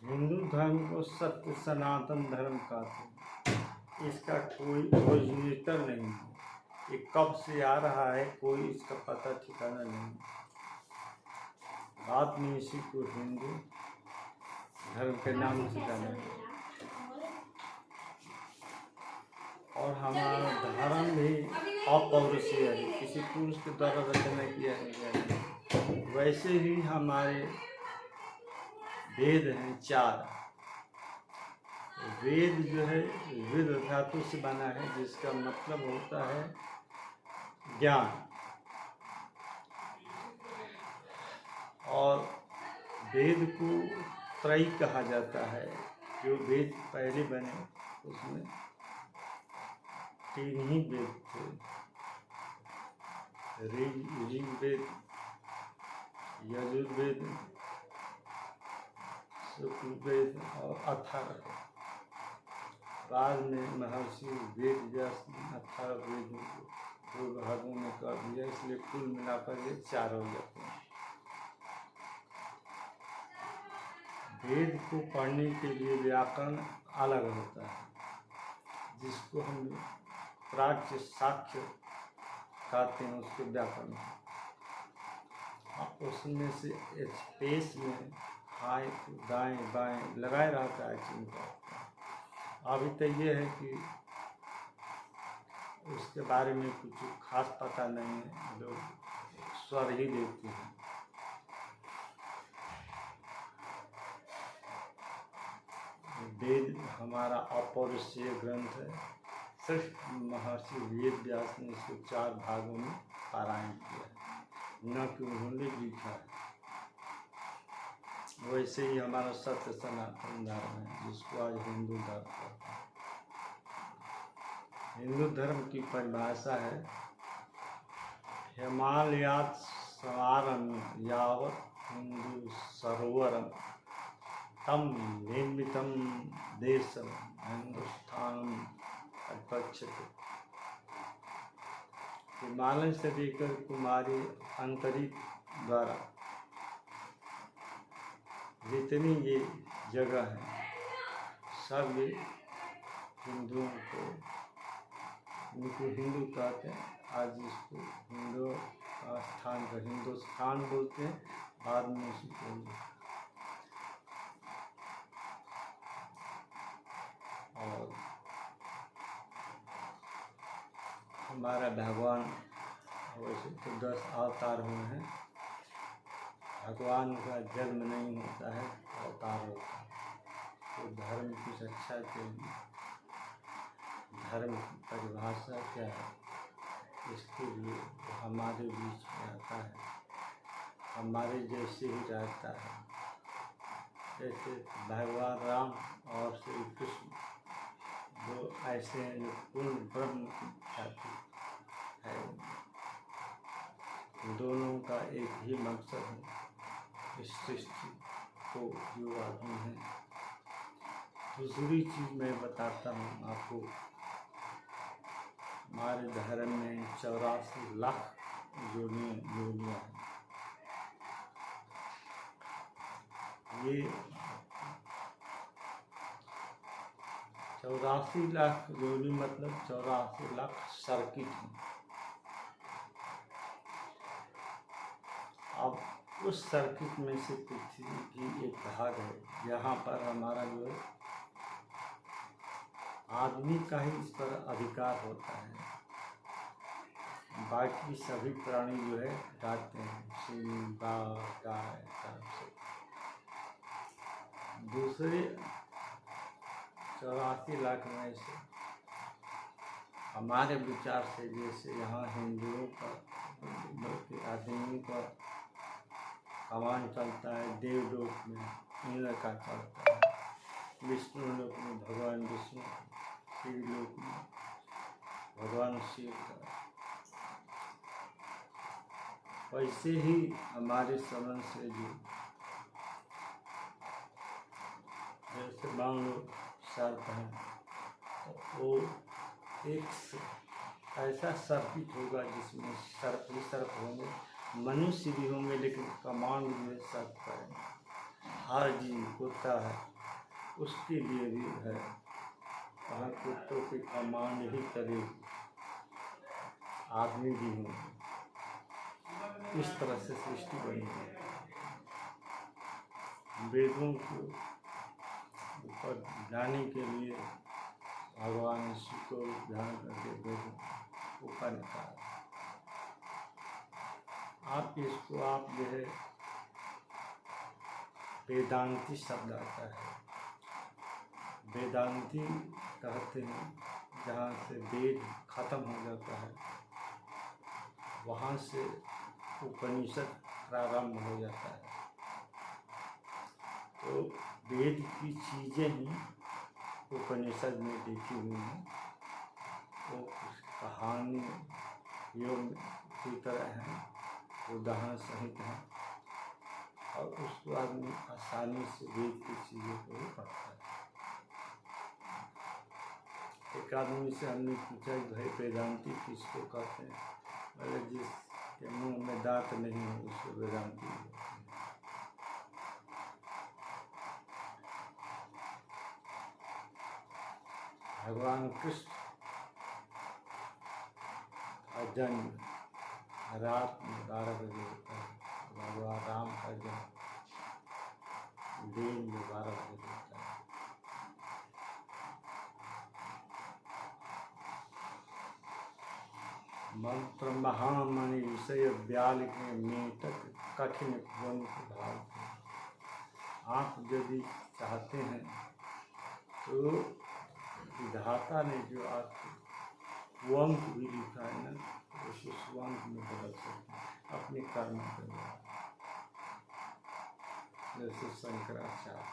हिंदू धर्म को सत्य सनातन धर्म कहते हैं। इसका कोई ओरिजिनेटर नहीं है। ये कब से आ रहा है कोई इसका पता ठिकाना नहीं। बाद में इसी को हिंदू धर्म के नाम से जाना गया। और हमारा धर्म भी अपौरुषीय है, किसी पुरुष के द्वारा रचना किया गया। वैसे ही हमारे वेद हैं 4। वेद जो है वेद धातु से बना है, जिसका मतलब होता है ज्ञान। और वेद को त्रयी कहा जाता है। जो वेद पहले बने उसमें 3 ही वेद थे, ऋग्वेद, यजुर्वेद, शुक्लवेद और अथर्ववेद। बाद में महर्षि वेद व्यास ने 18 वेद को 2 भागों में कर दिया, इसलिए कुल मिलाकर ये 4 हो जाते हैं। वेद को पढ़ने के लिए व्याकरण अलग होता है, जिसको हम प्राच्य साक्ष्य कहते हैं, उसके व्याकरण। उसमें से स्पेस में हाय दाएं बाएं लगाए रहता है चिन्ह। अभी तो ये है कि उसके बारे में कुछ खास पता नहीं है, लोग स्वर ही देते हैं। वेद हमारा अपौरुषीय ग्रंथ है। सिर्फ महर्षि वेद व्यास ने इसको 4 भागों में पारायण किया, न कि उन्होंने लिखा है। वैसे ही हमारा सत्य सनातन धर्म है, जिसको आज हिंदू धर्म कहते हैं। हिंदू धर्म की परिभाषा है हिमालयात् समारं यावत् हिंदू सरोवरम तम निर्मितम देशम हिंदुस्तान अल्पक्षते। हिमालय से लेकर कुमारी अंतरिक्ष द्वारा जितनी ये जगह है, सब ये हिंदुओं को, उनको हिंदू कहते हैं। आज इसको हिंदू स्थान का हिंदुस्तान बोलते हैं, बाद में उसको और हमारा भगवान वैसे तो 10 अवतार हुए हैं। भगवान का जन्म नहीं होता है, अवतार होता है। तो धर्म की रक्षा के लिए धर्म की परिभाषा क्या है, इसके लिए हमारे बीच में आता है, हमारे जैसे ही रहता है। जैसे भगवान राम और श्री कृष्ण जो ऐसे हैं जो पूर्ण ब्रह्म की ख्याति है, दोनों का एक ही मकसद है, इस सृष्टि को जो आदमी है। दूसरी चीज़ मैं बताता हूँ आपको, हमारे धर्म में 84 लाख योनियाँ हैं। ये 84 लाख योनि मतलब 84 लाख सर्किट हैं। अब उस सर्किट में से पृथ्वी की एक भाग है, यहाँ पर हमारा जो है आदमी का ही इस पर अधिकार होता है। बाकी सभी प्राणी जो है डालते हैं, सिंह, बाघ, गाय, सबसे। दूसरे 84 लाख में से हमारे विचार से, जैसे यहाँ हिंदुओं का आदमियों का कमान चलता है, देवलोक में इंद्र का चलता है, विष्णु लोक में भगवान विष्णु, शिवलोक में भगवान शिव का। वैसे ही हमारे समझ से जो जैसे मान लो सर्प है, तो वो एक ऐसा सर्किट होगा जिसमें सर्प ही सर्प होंगे, मनुष्य भी होंगे, लेकिन कमांड में सर्प करेंगे। हार जीत होता है उसके लिए भी है, वहाँ कुत्तों की कमांड ही करे, आदमी भी होंगे। इस तरह से सृष्टि बनी है। वेदों को ऊपर जाने के लिए भगवान शिव को ध्यान करके वेदों ऊपर निकाला। आप इसको आप जो है वेदांती शब्द आता है। वेदांती कहते हैं जहाँ से वेद खत्म हो जाता है वहाँ से उपनिषद प्रारंभ हो जाता है। तो वेद की चीज़ें ही उपनिषद में लिखी हुई हैं, वो कहानी योग की तरह हैं, उदाहरण सहित हैं, और उसको आदमी आसानी से वेद की चीज़ों को भी पढ़ता है। एक आदमी से हमने पूछा कि भाई वेदांती किसको कहते हैं? बोले जिसके मुंह में दांत नहीं हो उसको वेदांती कहते हैं। भगवान कृष्ण का जन्म रात में 12 बजे होता है। भगवान राम का जन्म दिन में 12 बजे होता है। मंत्र महामणि विषय व्याल के मेटक कठिन वंक भाव। आप यदि चाहते हैं तो विधाता ने जो आपको वंक भी लिखा है ना, उस वंक में बदल सकते हैं अपने कर्म के द्वारा। जैसे शंकराचार्य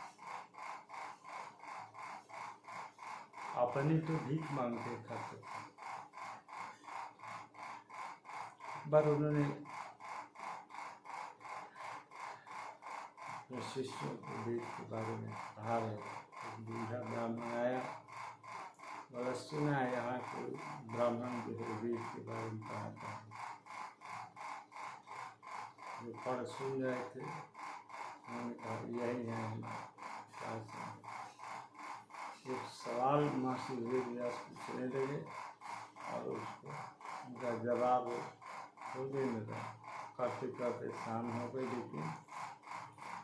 अपने तो भीख मांगते खाते थे, पर उन्होंने शिष्यों को वेद के बारे में कहा है। एक बूढ़ा ब्राह्मण आया, बोला सुना है यहाँ को ब्राह्मण जो है वेद के बारे में पढ़ाता है। जो पढ़ सुन रहे थे उन्होंने कहा यही है हमारे शास्त्र। एक सवाल महर्षि वेद व्यास पूछने लगे और उसको उनका जवाब होने लगा। करते करते शाम हो गई, लेकिन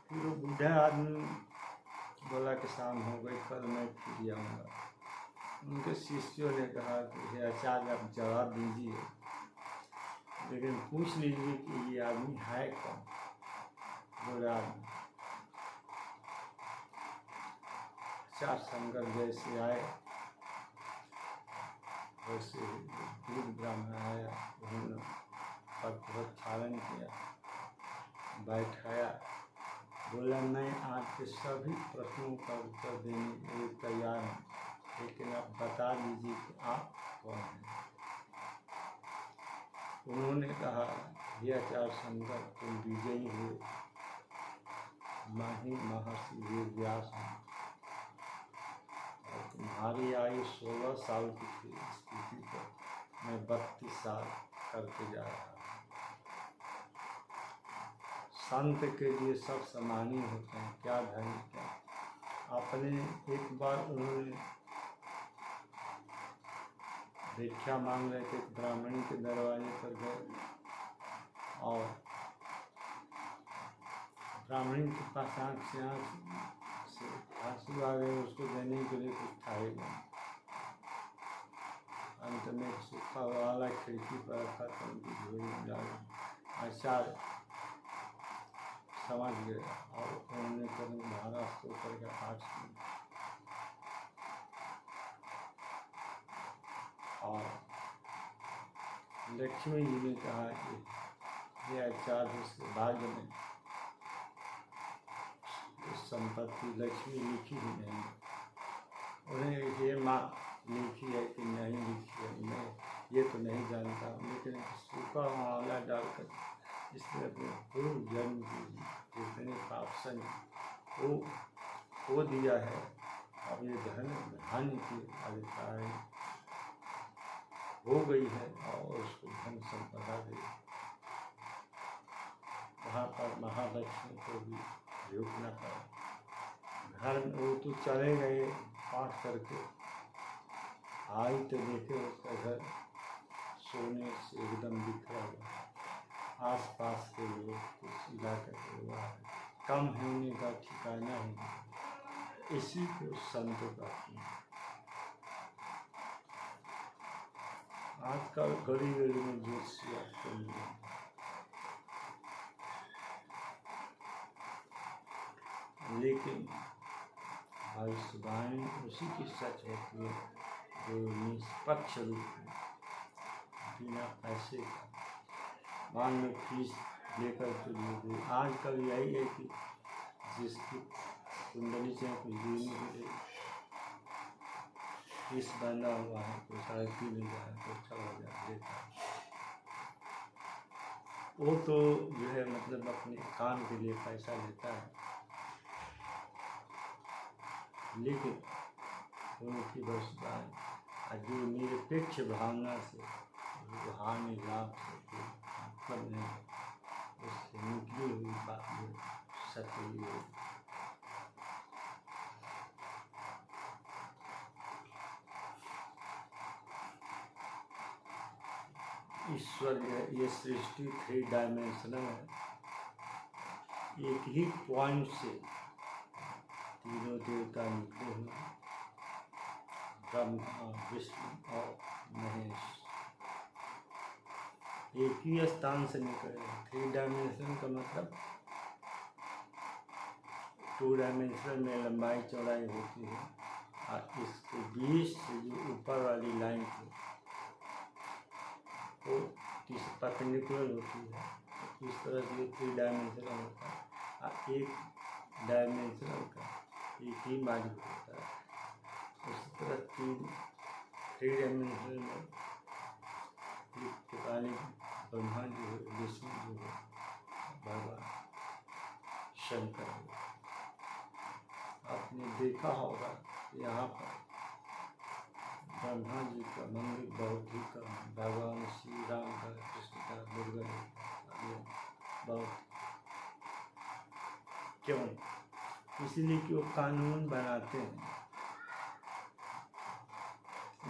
फिर वो बूढ़ा आदमी बोला कि शाम हो गई, कल मैं फिर आऊँगा। उनके शिष्यों ने कहा कि हे आचार्य आप जवाब दीजिए, लेकिन पूछ लीजिए कि ये आदमी है कौन। बूढ़ा आदमी चार संगर जैसे आए वैसे दूध ब्राह्मण आया, उन्होंने प्रक्षालन किया, बैठाया, बोला मैं आपके सभी प्रश्नों का उत्तर देने के लिए तैयार हूँ, लेकिन आप बता दीजिए कि आप कौन हैं। उन्होंने कहा हे आचार्य शंकर तुम विजयी हुए, मैं ही महर्षि वेद व्यास हूँ और तुम्हारी आयु 16 साल की थी, स्थिति पर मैं 32 साल करके जा रहा हूँ। संत के लिए सब समान ही होते हैं, क्या धर्म क्या। आपने एक बार उन्होंने भिक्षा मांग रहे थे, ब्राह्मणी के दरवाजे पर गए और ब्राह्मणी के पास आँख से आंसू आ गए, उसको देने के लिए कुछ था ही नहीं। अंत में सूखा वाला खिड़की पर रखा तो उनकी झोली डाली। आचार्य समझ गए और उन्होंने कभी महाराज स्तोत्र का पाठ किया और लक्ष्मी जी ने कहा कि ये आचार्य उसके भाग्य में संपत्ति लक्ष्मी लिखी ही नहीं। उन्हें ये माँ लिखी है कि नहीं लिखी है मैं ये तो नहीं जानता, लेकिन सूखा माला डालकर इसने अपने पूर्व जन्म की जितने पापसन वो दिया है। अब ये धन की अधिकारी हो गई है और उसको धन संपदा दे। वहाँ पर महालक्ष्मी को भी रुकना पड़ा। घर में वो तो चले गए पाठ करके, आई तो देखे उसका घर सोने से एकदम बिखरा हुआ। आस पास के लोग कुछ इलाके के हुआ कम होने का ठिकाना ही नहीं। इसी को संत कहते हैं। आजकल गली गली में ज्योतिषी आपको मिले, लेकिन भविष्यवाणी उसी की सच होती है जो निष्पक्ष रूप में बिना पैसे का, मान लो फीस लेकर के लिए। आजकल यही है कि जिसकी कुंडली से कुछ देने के लिए फीस बना हुआ है, कोई 3,500 कोई 6,000 देता है। वो तो जो है मतलब अपने काम के लिए पैसा लेता है, लेकिन उनकी भविष्यवाणी जो निरपेक्ष भावना से रूहानी लाभ से मतलब नहीं, उससे निकली हुई बात जो सत्य है। ईश्वर ये सृष्टि 3 डायमेंशनल है। एक ही पॉइंट से तीनों देवता निकले हुए, ब्रह्मा विष्णु और महेश एक ही स्थान से निकले। 3 डायमेंशन का मतलब 2 डायमेंशन में लंबाई चौड़ाई होती है, और इसके बीच से जो ऊपर वाली लाइन थी वो परपेंडिकुलर होती है। तो इस तरह से 3 डायमेंशनल होता है, और एक डायमेंशनल का एक ही मालिक होता है। उसी तरह 3 डायमेंशनल में ब्रह्मा जो है, विष्णु जो है, भगवान शंकर है। आपने देखा होगा यहाँ पर ब्रह्मा जी का मंदिर बहुत ही कम, भगवान श्री राम का, कृष्ण का, दुर्गा का बहुत। क्यों? इसलिए कि वो कानून बनाते हैं,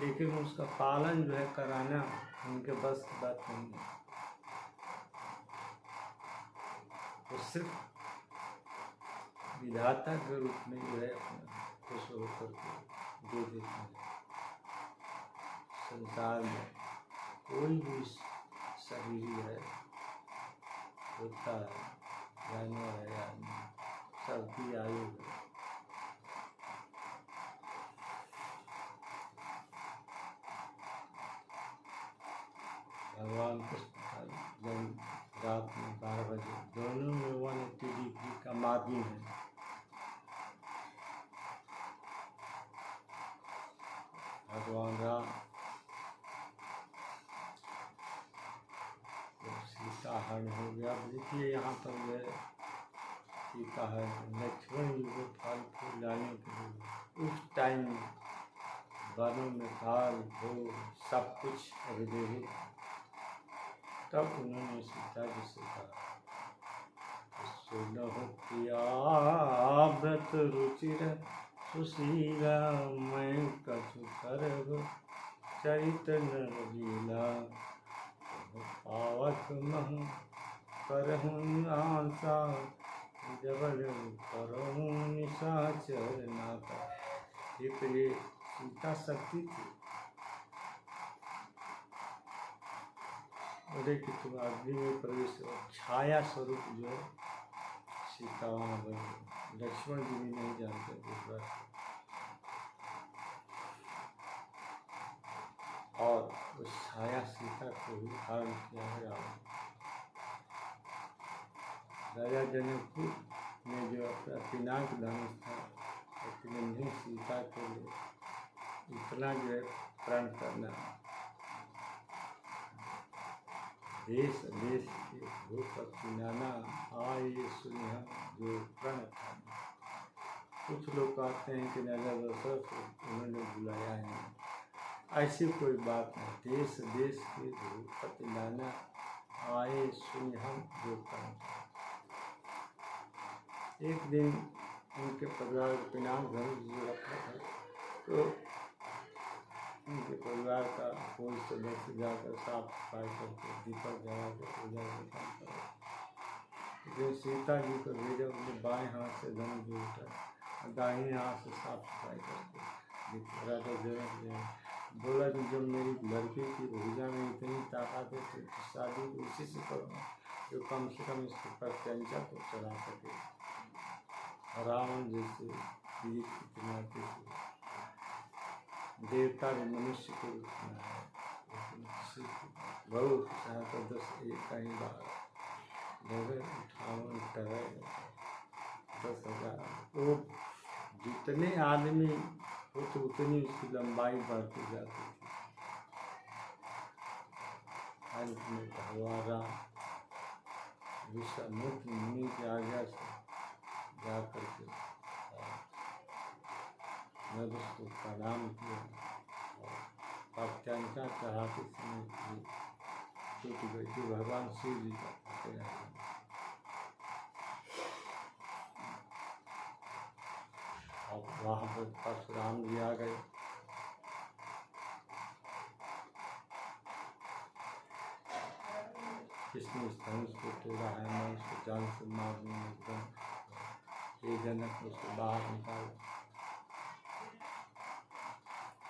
लेकिन उसका पालन जो है कराना उनके बस की बात नहीं है। वो सिर्फ विधाता के रूप में जो है अपना खुश होकर के दे देते हैं। संसार में कोई भी शरीर है, होता है, जानवर है, आदमी, सबकी आयु है। भगवान कृष्ण जब रात में 12 बजे दोनों में 180 डिग्री का मार्जिन है। भगवान राम सीता हरण हो गया। देखिए यहाँ पर जो सीता है, लक्ष्मण जी को फल फूल लाने के लिए उस टाइम वनों में फल फूल सब कुछ अवैध, तब उन्होंने सीता जी से कहा, सुनहु प्रिया व्रत रुचिर सुशीला, मैं कछु करब चरित नर लीला, पावक महु करहु आशा, जबल करहु निशाचर नाता। ये सीता शक्ति थी, बोले कि तुम अग्नि में प्रवेश करो। छाया स्वरूप जो है सीता वहाँ बनी। लक्ष्मण जी भी नहीं जानते दूसरा, और उस छाया सीता को ही धारण किया है रावण। राजा जनकपुर में जो अपना पिनाक धनुष था, उसने सीता के लिए इतना जो है प्रण करना, देश देश के भूपति नाना आए सुनिया जो प्रण था। कुछ लोग कहते हैं कि राजा दशरथ उन्होंने बुलाया है, ऐसी कोई बात नहीं। देश देश के भूपति नाना आए सुनिया जो प्रण था। एक दिन उनके परिवार को पिनाक धनुष जो रखा था, तो उनके परिवार का कोई सदस्य जाकर साफ सफाई करके दीपक जला के पूजा का काम करो। जो सीता जी को भेजा, उनके बाएं हाथ से धनुष उठा और दाहिने हाथ से साफ सफाई करके राजा जनक ने बोला कि जब मेरी लड़की की भूजा में इतनी ताकत है तो शादी को इसी से करूँगा जो कम से कम इसके प्रत्यंचा को चला सके। रावण जैसे वीर कितना देवता भी मनुष्य के रूप में है, लेकिन किसी बहुत सहायता 10 कई बार 10,000 वो जितने आदमी हो तो उतनी उसकी लंबाई बढ़ती जाती थी। अंत में भगवान राम विश्वामित्र मुनि की आज्ञा से जा करके मैं उसको प्रणाम किया और प्रत्यंचा चढ़ाते समय टूट गई थी। भगवान शिव जी का और वहाँ पर परशुराम जी आ गए। किसने इस धनुष को तोड़ा है, मैं उसको जान से मारने एकदम ये जनक उसको बाहर निकाल,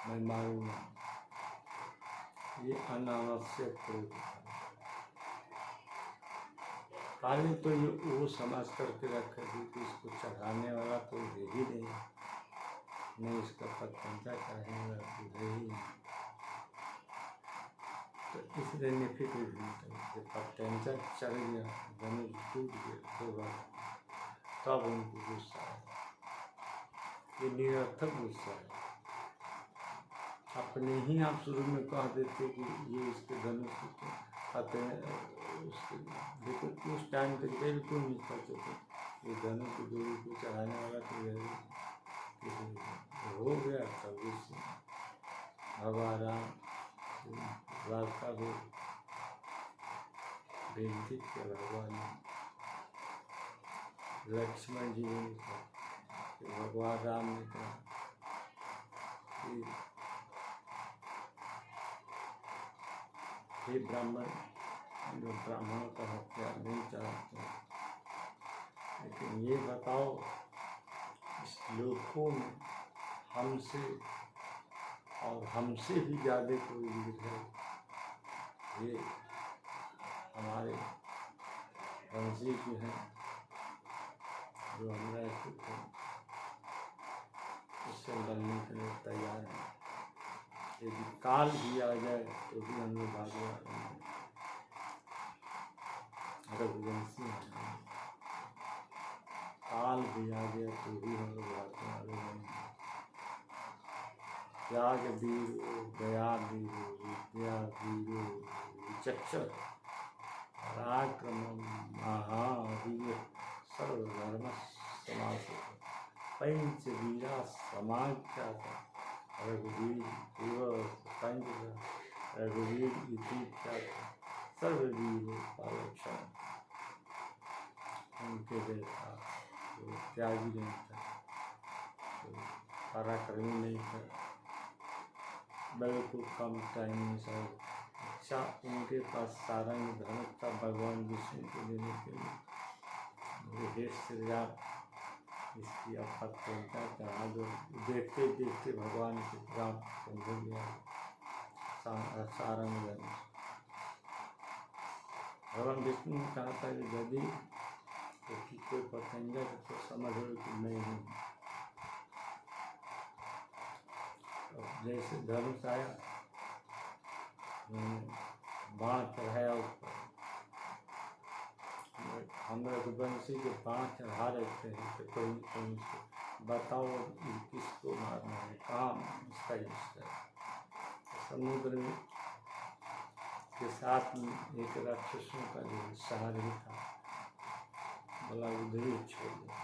मैं मारूंगा। ये अनावश्यक क्रोध था। पहले तो ये वो समझ करके रखे थे कि इसको चढ़ाने वाला कोई है ही नहीं इसका प्रत्यंचा चढ़ाने वाला कोई है ही नहीं, तो इसलिए निफिक्र जब प्रत्यंचा चढ़ गया, धनुष टूट गया तो तब उनको गुस्सा आया। ये निरर्थक गुस्सा है। अपने ही आप शुरू में कह देते कि ये इसके धनुष आते हैं उसके, लेकिन उस टाइम तक बिल्कुल नहीं करते थे। ये धनुष की दूरी को चढ़ाने वाला तो हो गया तब उससे भगवान राम रास्ता को बेनती किया। भगवान लक्ष्मण जी ने कहा, भगवान राम ने कहा कि हे ब्राह्मण, जो ब्राह्मणों का हत्या नहीं चाहते, लेकिन ये बताओ इस लोकों में हमसे और हमसे भी ज़्यादा कोई वीर है? ये हमारे वंशी के हैं जो हमारे उससे लड़ने के लिए तैयार है। यदि काल भी आ जाए तो भी हम लोग भागे रघुवंशी हैं। काल भी आ गया तो भी हम लोग भागने वाले नहीं। त्याग वीरो दया वीरो विद्या वीरो विचक्षण पराक्रमं महावीर सर्वधर्म समाश्रित पंचवीरा समाख्याता रघुवीर रघुवीर सर्ववीर पालक्षण। उनके जैसा तो त्यागी नहीं था, तो पराक्रमी नहीं था, बिल्कुल कम टाइम में सब अच्छा उनके पास सारंग धनुष था भगवान विष्णु को देने के लिए। हे श्री राम, इसकी अपत्यता चढ़ा दो। देखते देखते भगवान के राम को मिल गया सारंग धनुष। भगवान विष्णु ने कहा था कि यदि कोई पतंगा तो समझ लो कि मैं हूँ। जैसे धनुष आया, बाण चढ़ाया ऊपर। हम रघुवंशी के बाण चढ़ा रहते हैं तो कोई बताओ किसको मारना है, काम इसका इष्ट है। समुद्र में के साथ में एक राक्षसों का जो सहारे था, बोला उधर ही छोड़ दिया,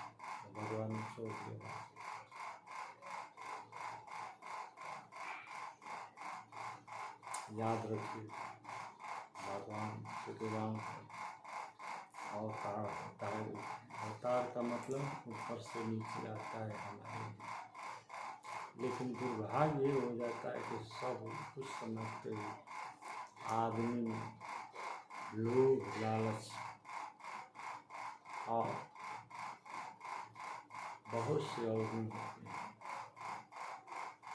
भगवान ने छोड़ दिया। याद रखिए भगवान श्री राम अवतार होता है अवतार का मतलब ऊपर से नीचे आता है हमारे लिए। लेकिन दुर्भाग्य ये हो जाता है कि सब कुछ समझते हुए आदमी में लोभ, लालच और बहुत से अवगुण होते हैं।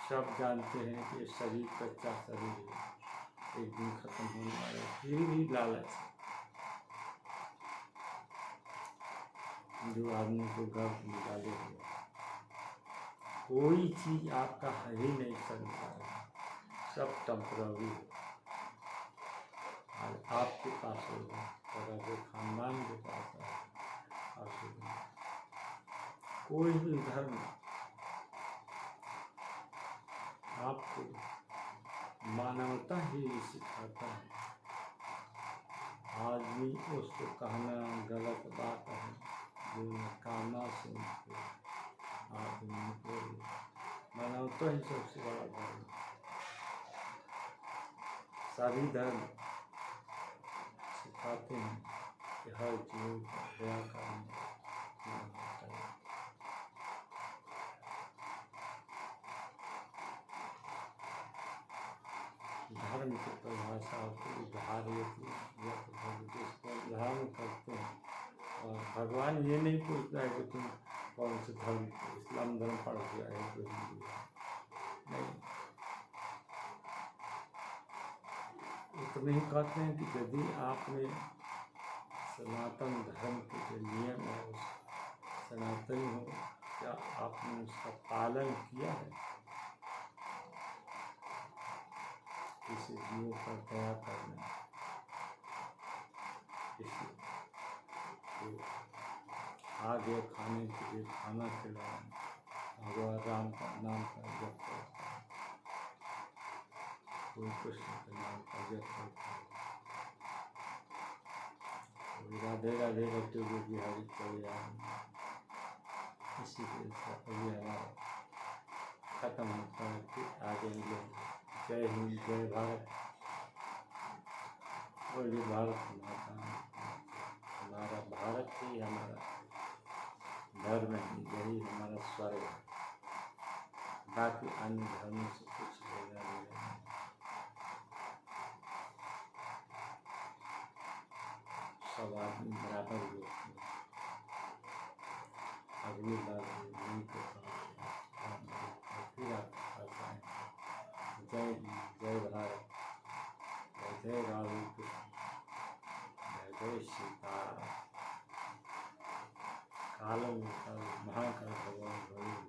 सब जानते हैं कि शरीर कच्चा शरीर है, एक दिन खत्म होने वाला है, फिर भी लालच जो आदमी को गर्भ में डाले हुए। कोई चीज आपका है ही नहीं संसार, सब टेम्पररी है। आज आपके पास होगा और आपके खानदान के पास है, कोई भी धर्म आपको मानवता ही सिखाता है। आदमी उसको कहना गलत बात है, जो नकामा से आदमी को मानवता ही सबसे बड़ा धर्म। सभी धर्म सिखाते हैं कि हर जीव का दया करना होता है। धर्म की परिभाषा होती है उद्धार, जिसको धर्म करते हैं। और भगवान ये नहीं पूछता है कि तुम कौन से धर्म, इस्लाम धर्म पढ़ गया है तो हिंदू नहीं। इतने ही कहते हैं कि यदि आपने सनातन धर्म के जो नियम है उस सनातनी हो, क्या आपने उसका पालन किया है? किसी जीव पर दया करना, किसी को आगे खाने के लिए खाना खिलाना, भगवान राम का नाम का जप करता है, कोई कृष्ण के नाम का जप करता है, कोई राधे राधे करते हुए बिहारी कल्याण। इसी के साथ अभी हमारा खत्म होता है कि आगे मिलेंगे। जय हिंद, जय भारत। बोलिए भारत माता। हमारा भारत ही हमारा धर्म है, यही हमारा स्वर्ग है। बाकी अन्य धर्मों से कुछ लेना देना नहीं। सब आदमी बराबर होते हैं। अगली बार नहीं करता फिर आपके पास आए। जय हिंद, जय भारत, जय राधे कृष्ण, जय सीताराम। काल महाकाल भगवान भगवान